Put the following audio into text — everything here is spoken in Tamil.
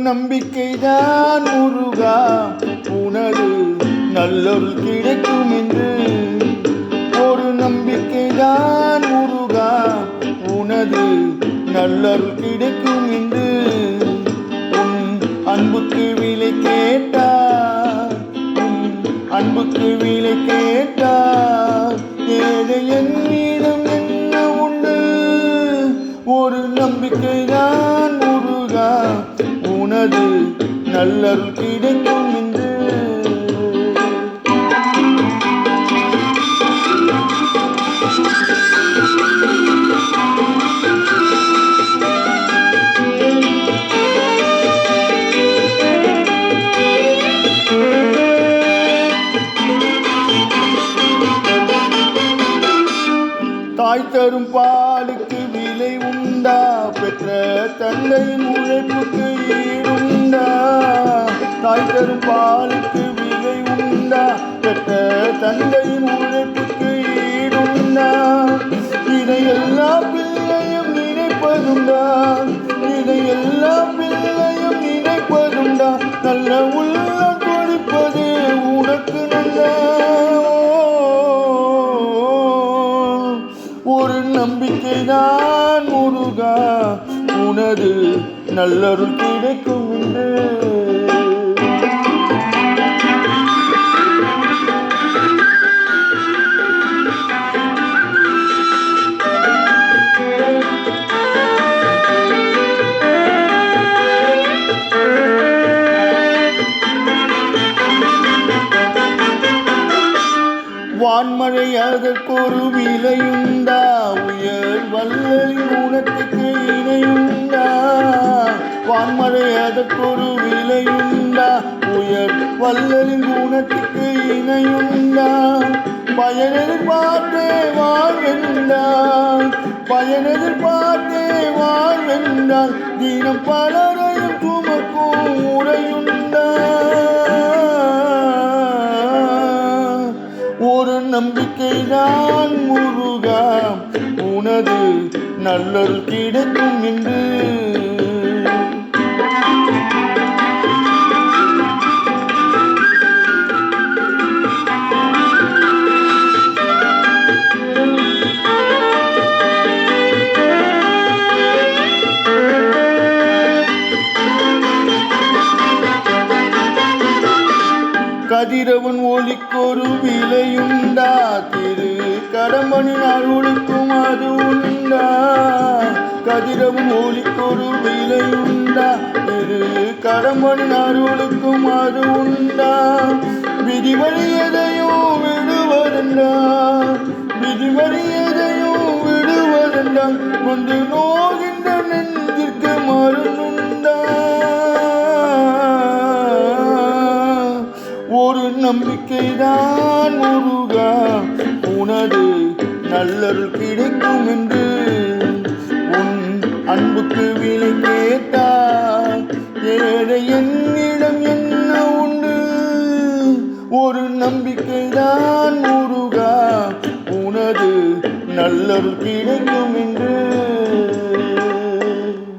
நம்பிக்கைதான் முருகா உனது நல்லொருள் கிடைக்கும் என்று. ஒரு நம்பிக்கைதான் முருகா உனது நல்லொருள் கிடைக்கும் என்று. உன் அன்புக்கு விலை கேட்டார், உன் அன்புக்கு விலை கேட்டார், ஏழை என் மீதம் என்ன உண்டு. ஒரு நம்பிக்கைதான் முருகா உனது நல்லருள் கிடைக்கும் என்று. தாய் தரும் பாலுக்கு விலை உண்டா, பெற்ற தந்தையின் உழைப்புக்கு ஈடுண்டா. தாய் தரும் பாலுக்கு விலை உண்டா, பெற்ற தந்தையின் உழைப்புக்கு ஈடுண்டா. இதை எல்லா பிள்ளையும் நினைப்பதுண்டா, இதை எல்லா பிள்ளையும் நினைப்பதுண்டா. நல்ல உள்ளம் கொடுப்பது உனக்கு நல்ல. ஒரு நம்பிக்கைதான் முருகா உனது நல்லருள் கிடைக்கும் என்று. வான்மழை அதற்கொரு விலையுண்டா, உயர் வல்லலின் குணத்துக்கு இணையுண்டா. வான்மழை அதற்கொரு விலையுண்டா, உயர் வல்லலின் குணத்துக்கு இணையுண்டா. பயனெதிர்பார்த்தே வாழ்வென்றால், பயனெதிர்பார்த்தே வாழ்வென்றால், தினம் பலரையும் சுமக்கும் உரையுண்டா. ஒரு நம்பிக்கைதான் முருகா உனது நல்லருள் கிடைக்கும் என்று. கதிரவன் ஒளிக்கொரு விலையுண்டா, திரு கடம்பனின் அருளுக்கும் அது உண்டா. கதிரவன் ஒளிக்கொரு விலையுண்டா, திரு கடம்பனின் அருளுக்கும் அது உண்டா. விதிவழி எதையும் விடுவதென்றா, விதிவழி எதையும் விடுவதென்றா, கொண்டு நோகின்ற நெஞ்சிற்கு மருந்துண்டா. ஒரு நம்பிக்கைதான் முருகா உனது நல்லருள் கிடைக்கும் என்று. உன் அன்புக்கு விலை கேட்டார், ஏழை என்னிடம் என்ன உண்டு. ஒரு நம்பிக்கைதான் முருகா உனது நல்லருள் கிடைக்கும் என்று.